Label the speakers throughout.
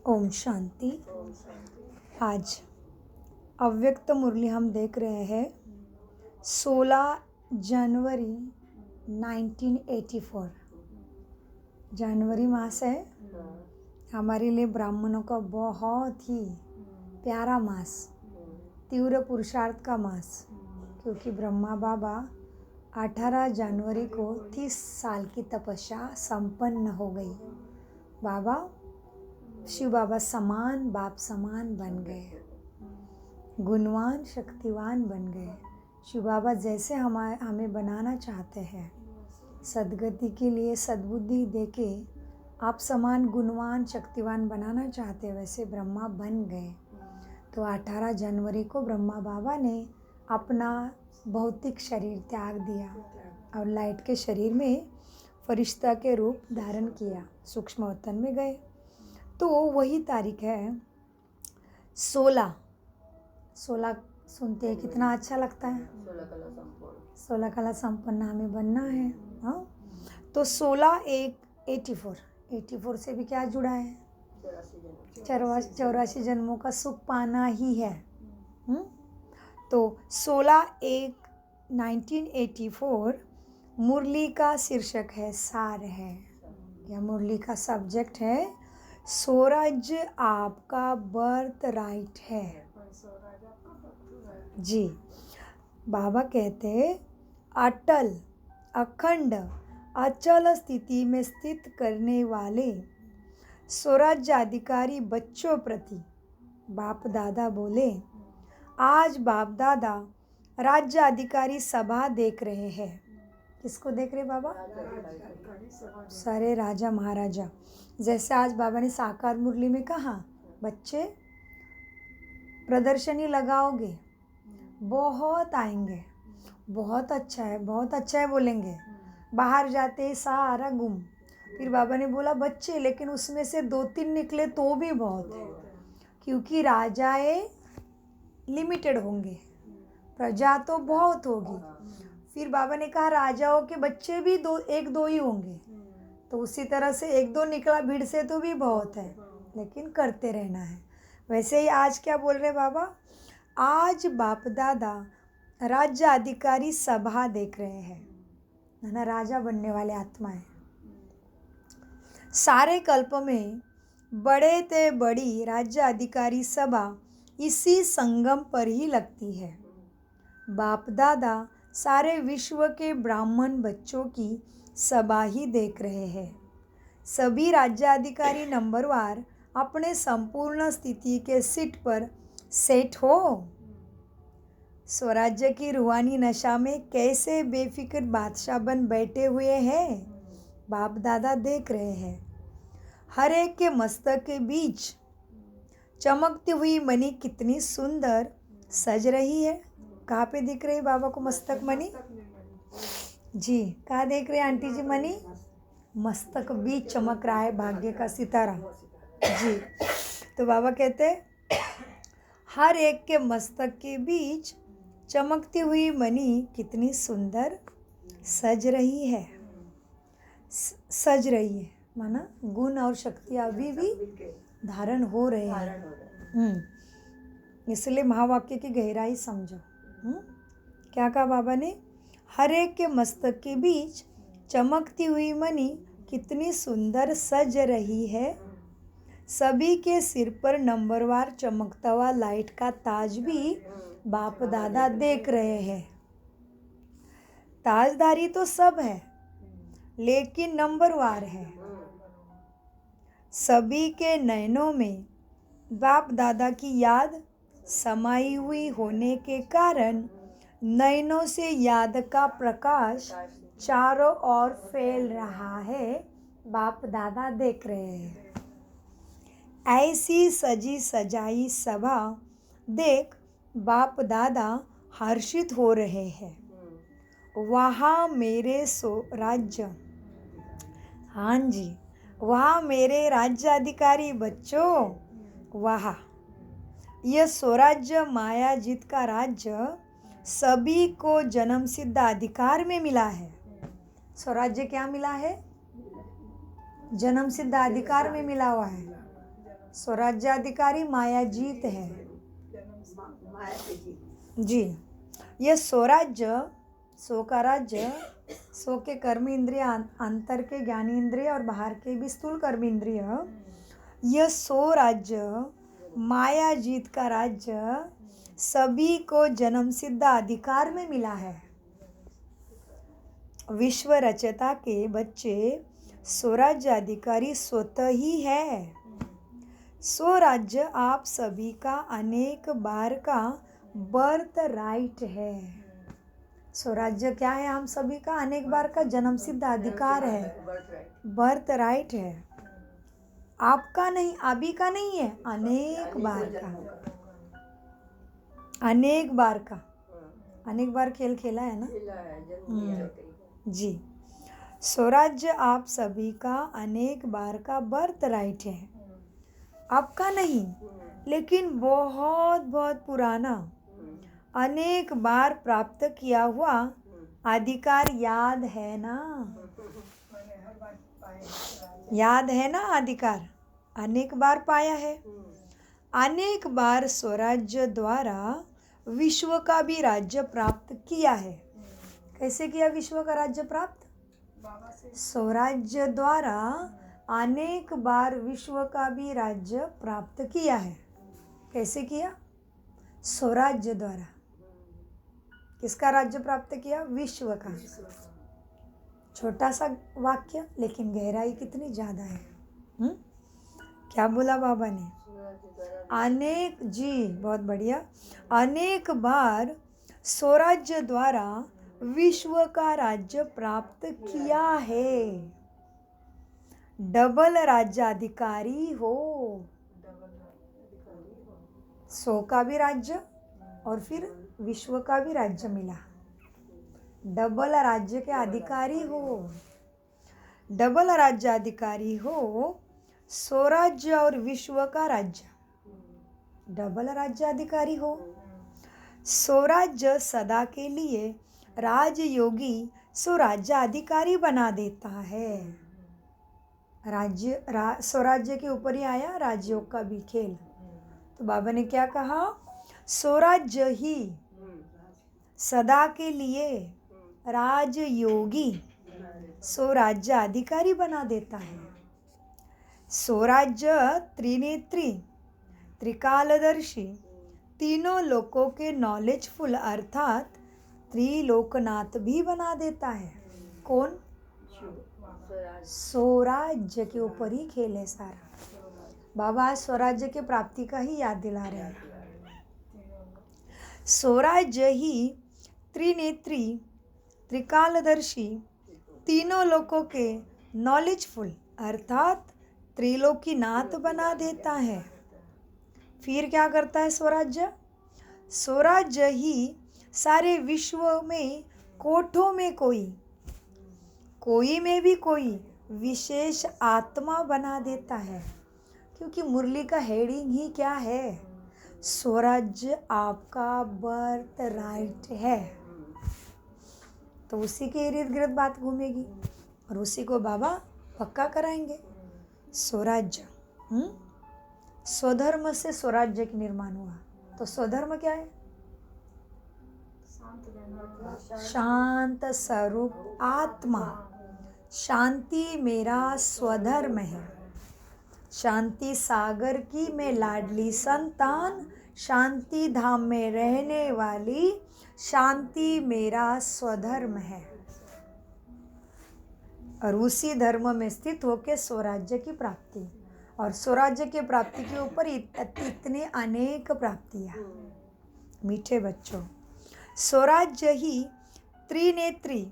Speaker 1: ओम शांति। आज अव्यक्त मुरली हम देख रहे हैं 16 जनवरी 1984। जनवरी मास है हमारे लिए ब्राह्मणों का बहुत ही प्यारा मास, तीव्र पुरुषार्थ का मास, क्योंकि ब्रह्मा बाबा 18 जनवरी को 30 साल की तपस्या संपन्न हो गई। बाबा शिव बाबा समान, बाप समान बन गए, गुणवान शक्तिवान बन गए। शिव बाबा जैसे हमें बनाना चाहते हैं, सद्गति के लिए सद्बुद्धि देके आप समान गुणवान शक्तिवान बनाना चाहते हैं, वैसे ब्रह्मा बन गए। तो 18 जनवरी को ब्रह्मा बाबा ने अपना भौतिक शरीर त्याग दिया और लाइट के शरीर में फरिश्ता के रूप धारण किया, सूक्ष्म वतन में गए। तो वही तारीख है 16 सुनते हैं कितना अच्छा लगता है। 16 कला संपन्न हमें बनना है। हाँ, तो 16/1/84 से भी क्या जुड़ा है? 84 जन्मों का सुख पाना ही है। तो 16/1/1984 मुरली का शीर्षक है, सार है, या मुरली का सब्जेक्ट है स्वराज्य आपका बर्थ राइट है। जी, बाबा कहते अटल, अखंड, अचल स्थिति में स्थित करने वाले स्वराज्य अधिकारी बच्चों प्रति बाप दादा बोले, आज बाप दादा राज्य अधिकारी सभा देख रहे हैं। किसको देख रहे बाबा? सारे राजा महाराजा। जैसे आज बाबा ने साकार मुरली में कहा, बच्चे प्रदर्शनी लगाओगे, बहुत आएंगे, बहुत अच्छा है, बहुत अच्छा है बोलेंगे, बाहर जाते ही सारा गुम। फिर बाबा ने बोला, बच्चे लेकिन उसमें से 2-3 निकले तो भी बहुत है, क्योंकि राजाए लिमिटेड होंगे, प्रजा तो बहुत होगी। फिर बाबा ने कहा राजाओं के बच्चे भी 1-2 ही होंगे, तो उसी तरह से 1-2 निकला भीड़ से तो भी बहुत है, लेकिन करते रहना है। वैसे ही आज क्या बोल रहे बाबा? आज बाप दादा राज्य अधिकारी सभा देख रहे हैं, है ना, राजा बनने वाले आत्माएं। सारे कल्प में बड़े ते बड़ी राज्य अधिकारी सभा इसी संगम पर ही लगती है। बाप दादा सारे विश्व के ब्राह्मण बच्चों की सभा ही देख रहे हैं। सभी राज्याधिकारी नंबरवार अपने संपूर्ण स्थिति के सीट पर सेट हो। स्वराज्य की रूहानी नशा में कैसे बेफिक्र बादशाह बन बैठे हुए हैं, बाप दादा देख रहे हैं। हर एक के मस्तक के बीच चमकती हुई मणि कितनी सुंदर सज रही है। कहाँ पे दिख रही बाबा को मस्तक मणि? जी, कहाँ देख रहे आंटी जी मणि? मस्तक बीच चमक रहा है भाग्य का सितारा। जी, तो बाबा कहते हर एक के मस्तक के बीच चमकती हुई मणि कितनी सुंदर सज रही है। सज रही है माना गुण और शक्ति अभी भी धारण हो रहे हैं। इसलिए महावाक्य की गहराई समझो। क्या कहा बाबा ने? हर एक के मस्तक के बीच चमकती हुई मणि कितनी सुंदर सज रही है। सभी के सिर पर नंबरवार चमकता हुआ लाइट का ताज भी बाप दादा देख रहे हैं। ताजधारी तो सब है, लेकिन नंबरवार है। सभी के नयनों में बाप दादा की याद समाई हुई होने के कारण नयनों से याद का प्रकाश चारों ओर फैल रहा है। बाप दादा देख रहे हैं। ऐसी सजी सजाई सभा देख बाप दादा हर्षित हो रहे हैं। वहाँ मेरे राज्य, हाँ जी, वहाँ मेरे राज्य अधिकारी बच्चों, वहाँ यह स्वराज्य माया जीत का राज्य सभी को जन्म सिद्ध अधिकार में मिला है। स्वराज्य क्या मिला है? जन्म सिद्ध अधिकार में मिला हुआ है। स्वराज्याधिकारी मायाजीत है जी। ये स्वराज्य, सो का राज्य, सो के कर्म इंद्रिय, अंतर के ज्ञानी इंद्रिय और बाहर के भी स्थूल कर्म इंद्रिय, यह सो राज्य, मायाजीत का राज्य सभी को जन्म सिद्ध अधिकार में मिला है। विश्व रचयिता के बच्चे स्वराज्य अधिकारी स्वतः ही है। स्वराज्य आप सभी का अनेक बार का बर्थ राइट है। स्वराज्य क्या है? हम सभी का अनेक बार का जन्म सिद्ध अधिकार है, बर्थ राइट है। आपका नहीं, अभी का नहीं है, अनेक बार का, अनेक बार का। अनेक बार खेल खेला है ना जी। स्वराज्य आप सभी का अनेक बार का बर्थ राइट है, आपका नहीं, लेकिन बहुत बहुत पुराना, अनेक बार प्राप्त किया हुआ अधिकार याद है ना? याद है ना? अधिकार अनेक बार पाया है। अनेक बार स्वराज्य द्वारा विश्व का भी राज्य प्राप्त किया है। कैसे किया विश्व का राज्य प्राप्त? स्वराज्य द्वारा अनेक बार विश्व का भी राज्य प्राप्त किया है। कैसे किया? स्वराज्य द्वारा। किसका राज्य प्राप्त किया? विश्व का। छोटा सा वाक्य लेकिन गहराई कितनी ज्यादा है। क्या बोला बाबा ने? अनेक, जी बहुत बढ़िया, अनेक बार स्वराज्य द्वारा विश्व का राज्य प्राप्त किया है। डबल राज्याधिकारी हो, सो का भी राज्य और फिर विश्व का भी राज्य मिला। डबल राज्य के अधिकारी हो, डबल राज्याधिकारी हो, स्वराज्य और विश्व का राज्य। डबल राज्याधिकारी हो। स्वराज्य सदा के लिए राजयोगी स्वराज्याधिकारी बना देता है। स्वराज्य के ऊपर ही आया राजयोग का भी खेल। तो बाबा ने क्या कहा? स्वराज्य ही सदा के लिए राजयोगी स्वराज्याधिकारी बना देता है। स्वराज्य त्रिनेत्री, त्रिकालदर्शी, तीनों लोकों के नॉलेजफुल अर्थात त्रिलोकनाथ भी बना देता है। कौन? स्वराज्य के ऊपर ही खेल है सारा। बाबा आज स्वराज्य के प्राप्ति का ही याद दिला रहे हैं। स्वराज्य ही त्रिनेत्री, त्रिकालदर्शी, तीनों लोकों के नॉलेजफुल अर्थात त्रिलोकीनाथ बना देता है। फिर क्या करता है स्वराज्य? स्वराज्य ही सारे विश्व में कोठों में कोई में भी कोई विशेष आत्मा बना देता है। क्योंकि मुरली का हेडिंग ही क्या है? स्वराज्य आपका बर्थ राइट है। तो उसी के इर्द गिर्द बात घूमेगी और उसी को बाबा पक्का कराएंगे। स्वराज्य, स्वधर्म से स्वराज्य का निर्माण हुआ। तो स्वधर्म क्या है? शांत स्वरूप आत्मा। शांति मेरा स्वधर्म है। शांति सागर की मैं लाडली संतान, शांति धाम में रहने वाली, शांति मेरा स्वधर्म है। और उसी धर्म में स्थित होकर स्वराज्य की प्राप्ति, और स्वराज्य की प्राप्ति के ऊपर इतने अनेक प्राप्तियाँ। मीठे बच्चों, स्वराज्य ही त्रिनेत्री,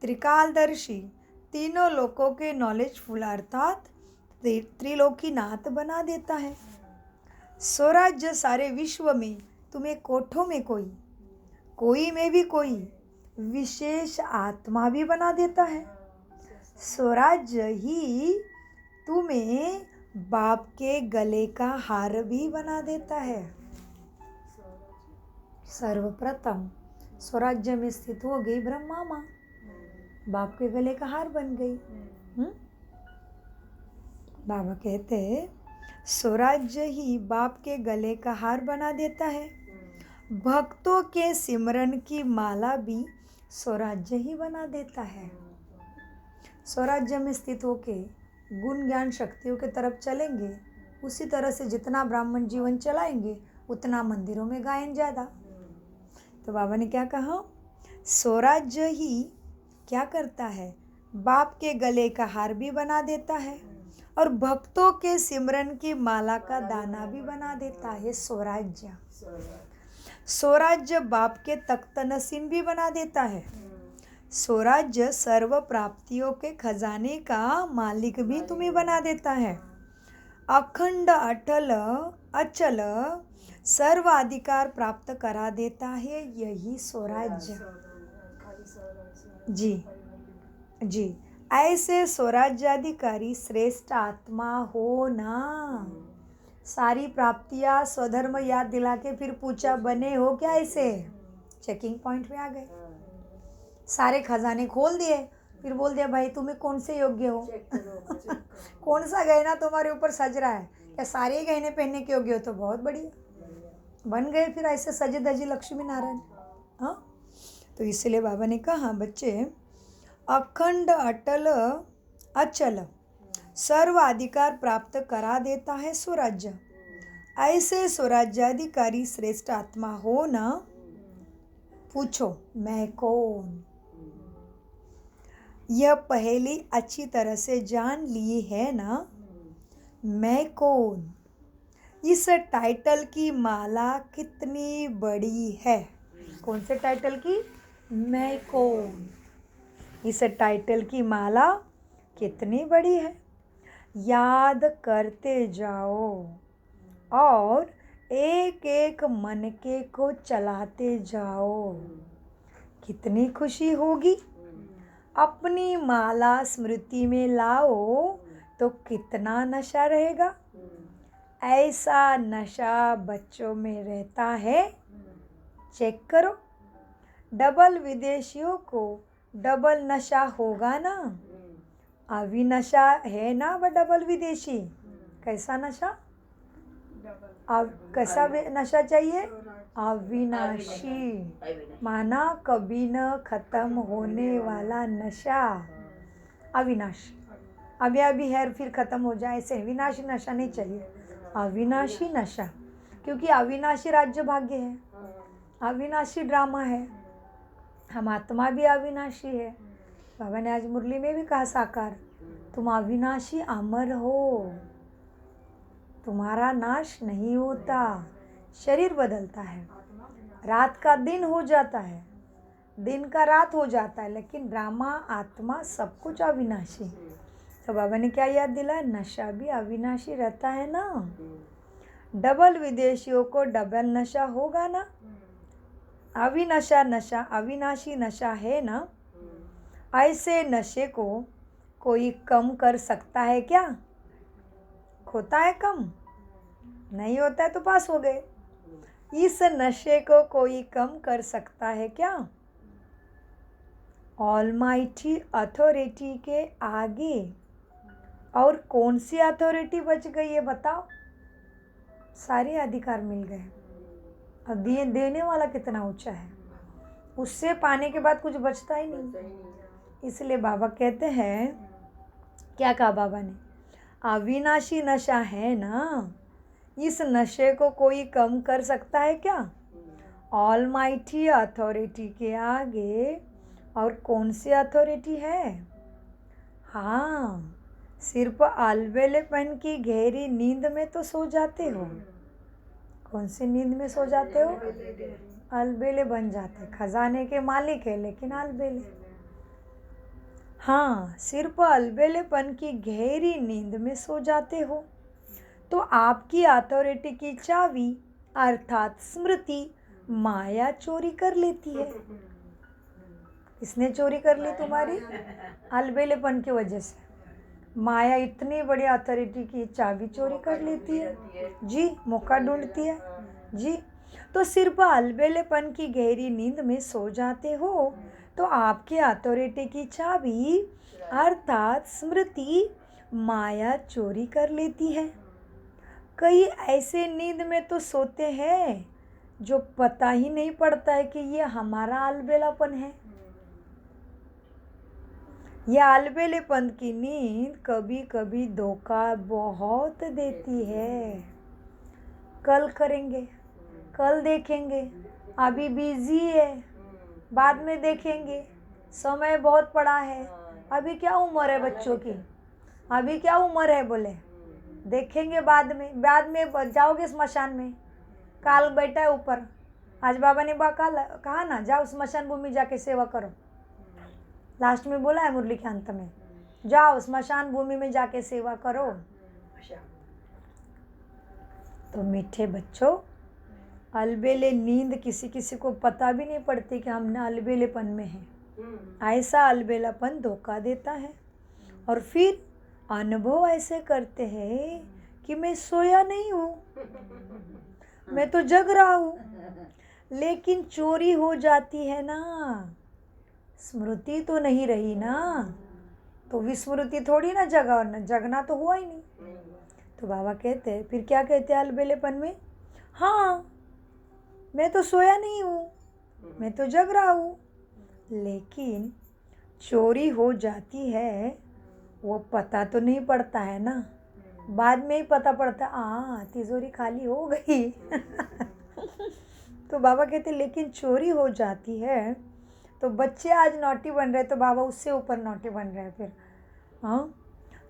Speaker 1: त्रिकालदर्शी, तीनों लोकों के नॉलेजफुल अर्थात त्रिलोकीनाथ बना देता है। स्वराज्य सारे विश्व में तुम्हें कोठों में कोई में भी कोई विशेष आत्मा भी बना देता है। स्वराज्य ही तुम्हें बाप के गले का हार भी बना देता है। सर्वप्रथम स्वराज्य में स्थित हो गई ब्रह्मा माँ, बाप के गले का हार बन गई। बाबा कहते स्वराज्य ही बाप के गले का हार बना देता है। भक्तों के सिमरन की माला भी स्वराज्य ही बना देता है। स्वराज्य में स्थित होके गुण ज्ञान शक्तियों के तरफ चलेंगे, उसी तरह से जितना ब्राह्मण जीवन चलाएंगे उतना मंदिरों में गायन ज़्यादा। तो बाबा ने क्या कहा, स्वराज्य ही क्या करता है, बाप के गले का हार भी बना देता है और भक्तों के सिमरन की माला का दाना भी बना देता है। स्वराज्य स्वराज्य बाप के तख्त नसीन भी बना देता है। स्वराज्य सर्व प्राप्तियों के खजाने का मालिक भी तुम्हें बना देता है। अखंड अटल अचल सर्वाधिकार प्राप्त करा देता है, यही स्वराज्य। जी ऐसे स्वराज्याधिकारी श्रेष्ठ आत्मा हो ना। सारी प्राप्तियां स्वधर्म याद दिला के फिर पूछा बने हो क्या ऐसे, चेकिंग पॉइंट में आ गए। सारे खजाने खोल दिए, फिर बोल दिया भाई तुम्हें कौन से योग्य हो कौन सा गहना तुम्हारे ऊपर सज रहा है, क्या सारे गहने पहनने के योग्य हो, तो बहुत बढ़िया बन गए फिर ऐसे सजे धजे लक्ष्मी नारायण। हाँ, तो इसलिए बाबा ने कहा बच्चे, अखंड अटल अचल सर्व अधिकार प्राप्त करा देता है स्वराज्य। ऐसे स्वराज्याधिकारी श्रेष्ठ आत्मा हो ना। पूछो मैं कौन, यह पहली अच्छी तरह से जान लिए है ना, मैं कौन। इस टाइटल की माला कितनी बड़ी है, कौन से टाइटल की, मैं कौन। इस टाइटल की माला कितनी बड़ी है, याद करते जाओ और एक एक मन के को चलाते जाओ, कितनी खुशी होगी। अपनी माला स्मृति में लाओ तो कितना नशा रहेगा। ऐसा नशा बच्चों में रहता है, चेक करो। डबल विदेशियों को डबल नशा होगा ना। अविनशा है ना वह डबल विदेशी, कैसा नशा, कैसा नशा चाहिए, अविनाशी, माना कभी न खत्म होने वाला नशा। अविनाशी अभी है फिर खत्म हो जाए, ऐसे अविनाशी नशा नहीं चाहिए, अविनाशी नशा। क्योंकि अविनाशी राज्य भाग्य है, अविनाशी ड्रामा है, हम आत्मा भी अविनाशी है। बाबा ने आज मुरली में भी कहा साकार, तुम अविनाशी अमर हो, तुम्हारा नाश नहीं होता। शरीर बदलता है, रात का दिन हो जाता है, दिन का रात हो जाता है, लेकिन ड्रामा आत्मा सब कुछ अविनाशी। तो बाबा ने क्या याद दिला, नशा भी अविनाशी रहता है ना। डबल विदेशियों को डबल नशा होगा ना। अविनशा नशा अविनाशी नशा है ना। ऐसे नशे को कोई कम कर सकता है क्या, होता है कम, नहीं होता है तो पास हो गए। इस नशे को कोई कम कर सकता है क्या, ऑलमाइटी अथॉरिटी के आगे और कौन सी अथॉरिटी बच गई है बताओ। सारे अधिकार मिल गए, अब देने वाला कितना ऊंचा है, उससे पाने के बाद कुछ बचता ही नहीं। इसलिए बाबा कहते हैं, क्या कहा बाबा ने, अविनाशी नशा है ना, इस नशे को कोई कम कर सकता है क्या, ऑलमाइटी अथॉरिटी के आगे और कौन सी अथॉरिटी है। हाँ, सिर्फ अलबेलेपन की गहरी नींद में तो सो जाते हो। कौन सी नींद में सो जाते हो, अलबेले बन जाते, खजाने के मालिक है लेकिन अलबेले। हाँ, सिर्फ अलबेलेपन की गहरी नींद में सो जाते हो तो आपकी अथॉरिटी की चाबी अर्थात स्मृति माया चोरी कर लेती है। किसने चोरी कर ली तुम्हारी, अलबेलेपन की वजह से। माया इतनी बड़ी अथॉरिटी की चाबी चोरी कर लेती है जी, मौका ढूंढती है जी। तो सिर्फ अलबेलेपन की गहरी नींद में सो जाते हो तो आपके अथॉरिटी की चाबी अर्थात स्मृति माया चोरी कर लेती है। कई ऐसे नींद में तो सोते हैं जो पता ही नहीं पड़ता है कि ये हमारा अलबेलापन है। यह अलबेलेपन की नींद कभी कभी धोखा बहुत देती है। कल करेंगे, कल देखेंगे, अभी बिजी है, बाद में देखेंगे, समय बहुत पड़ा है, अभी क्या उम्र है बच्चों की, अभी क्या उम्र है, बोले देखेंगे बाद में जाओगे स्मशान में। काल बैठा है ऊपर, आज बाबा ने कहा ना जाओ स्मशान भूमि जाके सेवा करो। लास्ट में बोला है मुरली के अंत में, जाओ स्मशान भूमि में जाके सेवा करो। तो मीठे बच्चों, अलबेले नींद किसी किसी को पता भी नहीं पड़ती कि हम अलबेलेपन में हैं। ऐसा अलबेलापन धोखा देता है और फिर अनुभव ऐसे करते हैं कि मैं सोया नहीं हूँ, मैं तो जग रहा हूँ। लेकिन चोरी हो जाती है ना, स्मृति तो नहीं रही ना, तो विस्मृति थोड़ी ना जगना तो हुआ ही नहीं। तो बाबा कहते हैं, फिर क्या कहते हैं अलबेलेपन में, हाँ मैं तो सोया नहीं हूँ, मैं तो जग रहा हूँ। लेकिन चोरी हो जाती है, वो पता तो नहीं पड़ता है ना, बाद में ही पता पड़ता, तिजोरी खाली हो गई। तो बाबा कहते लेकिन चोरी हो जाती है। तो बच्चे आज नॉटी बन रहे तो बाबा उससे ऊपर नॉटी बन रहे हैं फिर। हाँ,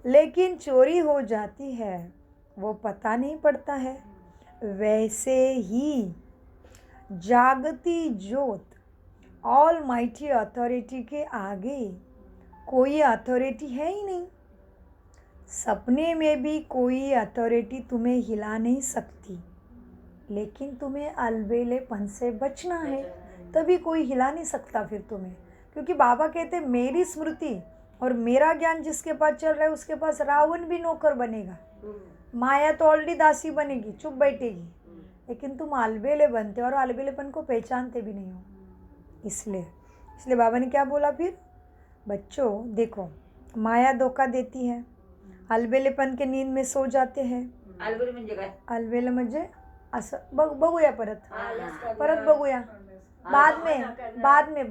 Speaker 1: लेकिन चोरी हो जाती है, वो पता नहीं पड़ता है। वैसे ही जागती ज्योत ऑल माइटी अथॉरिटी के आगे कोई अथॉरिटी है ही नहीं। सपने में भी कोई अथॉरिटी तुम्हें हिला नहीं सकती, लेकिन तुम्हें अलबेलेपन से बचना है, तभी कोई हिला नहीं सकता फिर तुम्हें। क्योंकि बाबा कहते मेरी स्मृति और मेरा ज्ञान जिसके पास चल रहा है उसके पास रावण भी नौकर बनेगा, माया तो ऑलरेडी दासी बनेगी, चुप बैठेगी, लेकिन तुम अलबेले बनते हो और अलबेलेपन को पहचानते भी नहीं हो। इसलिए बाबा ने क्या बोला फिर, बच्चों देखो माया धोखा देती है, अलबेलेपन के नींद में सो जाते हैं।
Speaker 2: अलबेले म्हणजे काय?
Speaker 1: अलबेले म्हणजे असं बघूया परत बघूया, बाद में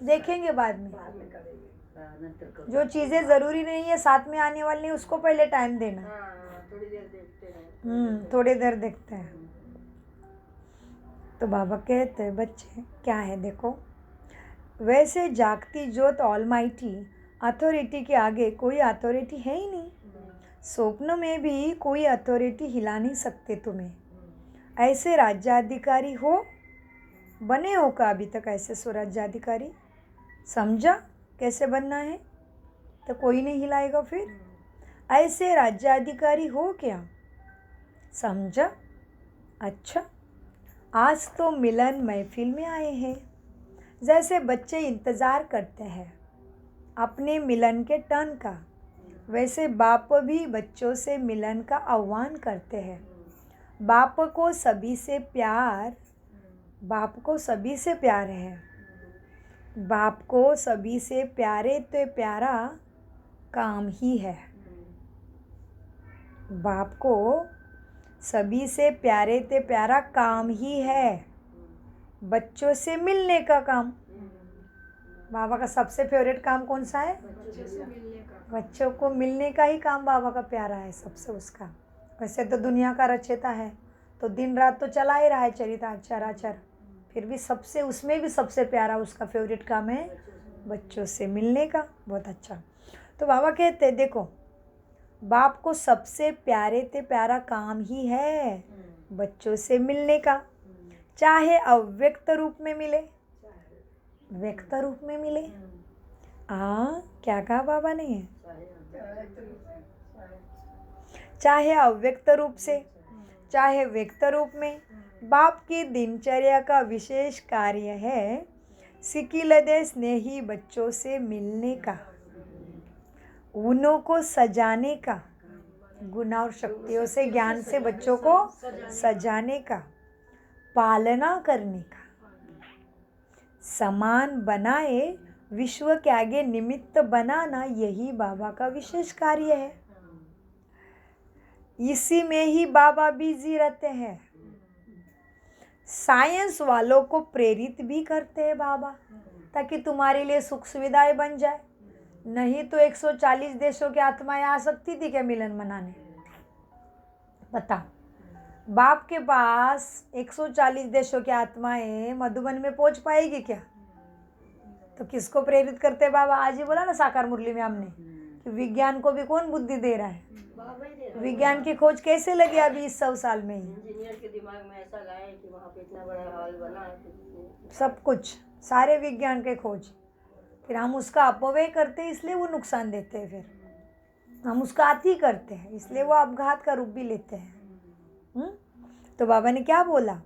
Speaker 1: देखेंगे, बाद में जो चीज़ें ज़रूरी नहीं है साथ में आने वाली नहीं उसको पहले टाइम देना। थोड़ी देर देखते हैं। तो बाबा कहते हैं बच्चे क्या है देखो, वैसे जागती ज्योत ऑलमाइटी अथॉरिटी के आगे कोई अथॉरिटी है ही नहीं। स्वप्न में भी कोई अथॉरिटी हिला नहीं सकते तुम्हें। ऐसे राज्याधिकारी हो, बने हो का अभी तक ऐसे स्वराज्याधिकारी, समझा कैसे बनना है, तो कोई नहीं हिलाएगा फिर। ऐसे राज्याधिकारी हो क्या, समझा। अच्छा, आज तो मिलन महफिल में आए हैं। जैसे बच्चे इंतज़ार करते हैं अपने मिलन के टर्न का, वैसे बाप भी बच्चों से मिलन का आह्वान करते हैं। बाप को सभी से प्यार है, बाप को सभी से प्यारे तो प्यारा काम ही है। बाप को सभी से प्यारे ते प्यारा काम ही है, बच्चों से मिलने का काम। बाबा का सबसे फेवरेट काम कौन सा है, बच्चों को मिलने का ही काम बाबा का प्यारा है सबसे उसका। वैसे तो दुनिया का रचेता है तो दिन रात तो चला ही रहा है चराचर, फिर भी सबसे उसमें भी सबसे प्यारा उसका फेवरेट काम है बच्चों से मिलने का। बहुत अच्छा। तो बाबा कहते हैं देखो, बाप को सबसे प्यारे ते प्यारा काम ही है बच्चों से मिलने का, चाहे अव्यक्त रूप में मिले, व्यक्त रूप में मिले। क्या कहा बाबा ने, चाहे अव्यक्त रूप से चाहे व्यक्त रूप में। बाप की दिनचर्या का विशेष कार्य है सिकिलदे स्नेही बच्चों से मिलने का, उन्हों को सजाने का, गुण और शक्तियों से ज्ञान से बच्चों को सजाने का, पालना करने का, समान बनाए विश्व के आगे निमित्त बनाना, यही बाबा का विशेष कार्य है। इसी में ही बाबा बिजी रहते हैं। साइंस वालों को प्रेरित भी करते हैं बाबा, ताकि तुम्हारे लिए सुख सुविधाएं बन जाए। नहीं तो 140 देशों की आत्माएं आ सकती थी क्या मिलन मनाने? बताओ, बाप के पास 140 देशों की आत्माएं मधुबन में पहुंच पाएगी क्या? तो किसको प्रेरित करते हैं बाबा? आज ही बोला ना साकार मुरली में हमने कि विज्ञान को भी कौन बुद्धि दे रहा है? विज्ञान की खोज कैसे लगी अभी इस 100 साल में ही?
Speaker 2: इंजीनियर के दिमाग में ऐसा लाए कि वहाँ पे इतना बड़ा हॉल बना है।
Speaker 1: सब कुछ, सारे विज्ञान के खोज, फिर हम उसका अपव्यय करते हैं, इसलिए वो नुकसान देते हैं। फिर हम उसका अति करते हैं, इसलिए वो अपघात का रूप भी लेते हैं। तो बाबा ने क्या बोला?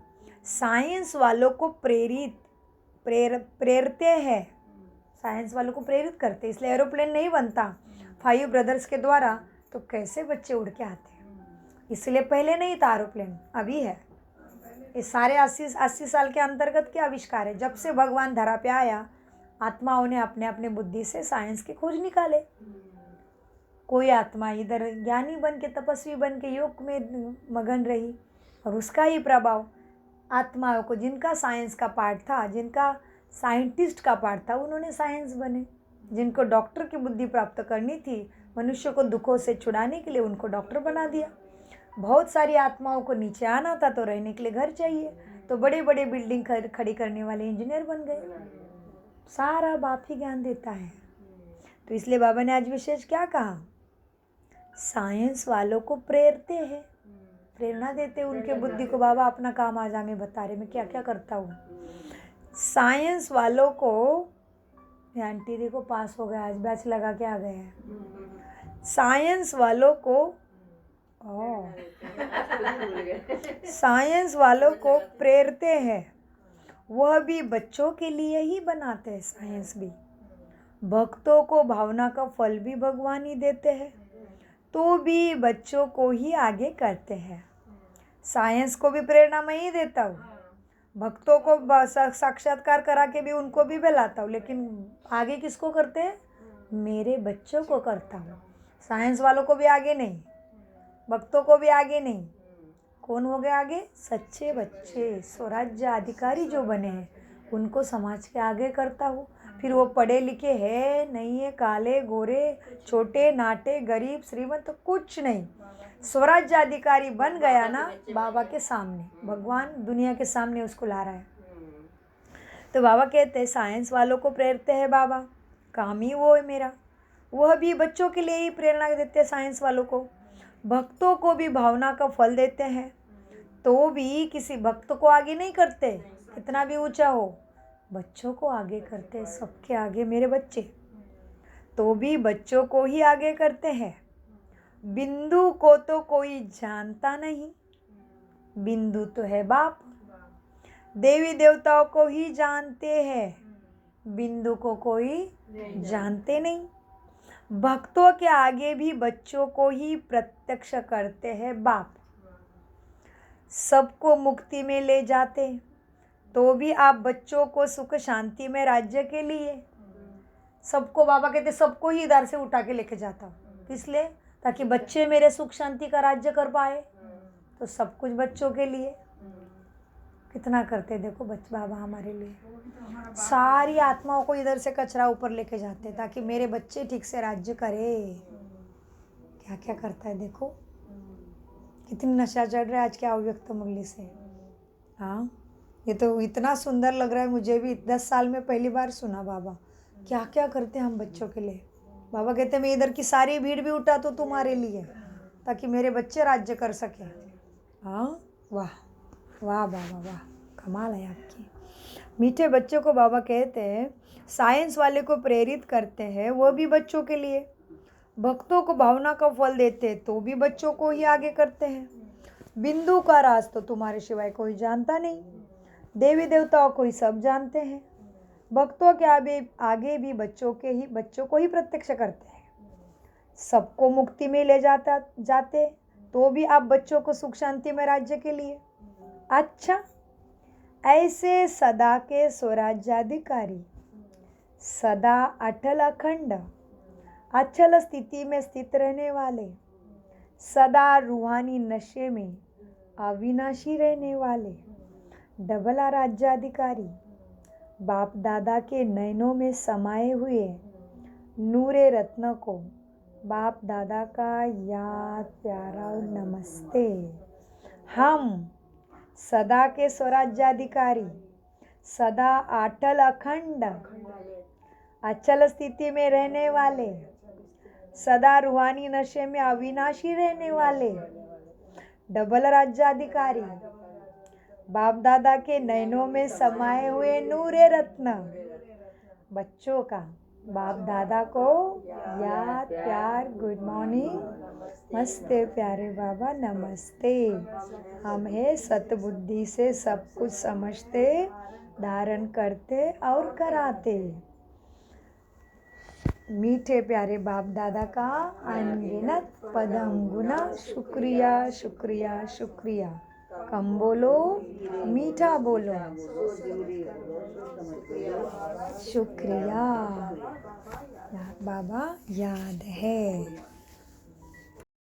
Speaker 1: साइंस वालों को प्रेरते हैं, साइंस वालों को प्रेरित करते, इसलिए एरोप्लेन नहीं बनता 5 ब्रदर्स के द्वारा। तो कैसे बच्चे उड़ के आते हैं? इसलिए पहले नहीं था एरोप्लेन, अभी है। ये सारे 80 साल के अंतर्गत के आविष्कार है। जब से भगवान धरा पे आया, आत्माओं ने अपने अपने बुद्धि से साइंस के खोज निकाले। कोई आत्मा इधर ज्ञानी बन के, तपस्वी बन के योग में मगन रही, और उसका ही प्रभाव आत्माओं को, जिनका साइंस का पार्ट था, जिनका साइंटिस्ट का पार्ट था, उन्होंने साइंस बने। जिनको डॉक्टर की बुद्धि प्राप्त करनी थी, मनुष्य को दुखों से छुड़ाने के लिए, उनको डॉक्टर बना दिया। बहुत सारी आत्माओं को नीचे आना था, तो रहने के लिए घर चाहिए, तो बड़े बड़े बिल्डिंग खड़ी करने वाले इंजीनियर बन गए। सारा बाप ही ज्ञान देता है। तो इसलिए बाबा ने आज विशेष क्या कहा? साइंस वालों को प्रेरते हैं, प्रेरणा देते उनके बुद्धि को। बाबा अपना काम आज हमें बता रहे, मैं क्या क्या करता हूँ। साइंस वालों को, आंटी देखो पास हो गया, आज बैच लगा के आ गए हैं। साइंस वालों को साइंस वालों को प्रेरते हैं, वह भी बच्चों के लिए ही बनाते हैं। साइंस भी भक्तों को भावना का फल भी भगवान ही देते हैं, तो भी बच्चों को ही आगे करते हैं। साइंस को भी प्रेरणा मैं ही देता हूँ, भक्तों को साक्षात्कार करा के भी उनको भी बहलाता हूँ, लेकिन आगे किसको करते हैं? मेरे बच्चों को करता हूँ। साइंस वालों को भी आगे नहीं, भक्तों को भी आगे नहीं। कौन हो गए आगे? सच्चे बच्चे, स्वराज्य अधिकारी जो बने हैं, उनको समाज के आगे करता हूँ। फिर वो पढ़े लिखे है नहीं है, काले गोरे, छोटे नाटे, गरीब श्रीमंत, तो कुछ नहीं, स्वराज्य अधिकारी बन गया ना बाबा के सामने, भगवान दुनिया के सामने उसको ला रहा है। तो बाबा कहते हैं साइंस वालों को प्रेरते हैं बाबा, काम ही वो है मेरा। वह भी बच्चों के लिए ही प्रेरणा देते हैं साइंस वालों को। भक्तों को भी भावना का फल देते हैं, तो भी किसी भक्त को आगे नहीं करते, कितना भी ऊंचा हो, बच्चों को आगे करते हैं। सबके आगे मेरे बच्चे, तो भी बच्चों को ही आगे करते हैं। बिंदु को तो कोई जानता नहीं, बिंदु तो है बाप। देवी देवताओं को ही जानते हैं, बिंदु को कोई जानते नहीं। भक्तों के आगे भी बच्चों को ही प्रत्यक्ष करते हैं बाप। सबको मुक्ति में ले जाते, तो भी आप बच्चों को सुख शांति में राज्य के लिए, सबको बाबा कहते सबको ही इधर से उठा के लेके जाता हूँ। इसलिए ताकि बच्चे मेरे सुख शांति का राज्य कर पाए, तो सब कुछ बच्चों के लिए। कितना करते देखो बच्चे बाबा हमारे लिए। सारी आत्माओं को इधर से कचरा ऊपर लेके जाते ताकि मेरे बच्चे ठीक से राज्य करे। क्या क्या करता है देखो, कितनी नशा चढ़ रहा है आज के अव्यक्त मुरली से। हाँ, ये तो इतना सुंदर लग रहा है मुझे भी। 10 साल में पहली बार सुना बाबा क्या क्या करते हैं हम बच्चों के लिए। बाबा कहते मैं इधर की सारी भीड़ भी उठा तो तुम्हारे लिए, ताकि मेरे बच्चे राज्य कर सके। हाँ, वाह वाह बाबा वाह, कमाल है आपकी। मीठे बच्चों को बाबा कहते हैं साइंस वाले को प्रेरित करते हैं, वो भी बच्चों के लिए। भक्तों को भावना का फल देते हैं, तो भी बच्चों को ही आगे करते हैं। बिंदु का राज तो तुम्हारे सिवाय कोई जानता नहीं, देवी देवताओं को ही सब जानते हैं। भक्तों के आगे भी बच्चों को ही प्रत्यक्ष करते हैं। सबको मुक्ति में ले जाते, तो भी आप बच्चों को सुख शांति में राज्य के लिए। अच्छा, ऐसे सदा के स्वराज्याधिकारी, सदा अटल अखंड अचल स्थिति में स्थित रहने वाले, सदा रूहानी नशे में अविनाशी रहने वाले डबल राज्याधिकारी बाप दादा के नयनों में समाये हुए नूरे रत्न को बाप दादा का याद प्यारा और नमस्ते। हम सदा के स्वराज्याधिकारी सदा अटल अखंड अचल स्थिति में रहने वाले सदा रूहानी नशे में अविनाशी रहने वाले डबल राज्याधिकारी बाप दादा के नयनों में समाये हुए नूरे रत्न बच्चों का बाप दादा को याद प्यार गुड मॉर्निंग नमस्ते प्यारे बाबा नमस्ते। हम है सतबुद्धि से सब कुछ समझते धारण करते और कराते मीठे प्यारे बाप दादा का अनगिनत पदम गुना शुक्रिया शुक्रिया शुक्रिया। कम बोलो मीठा बोलो शुक्रिया। बाबा याद है।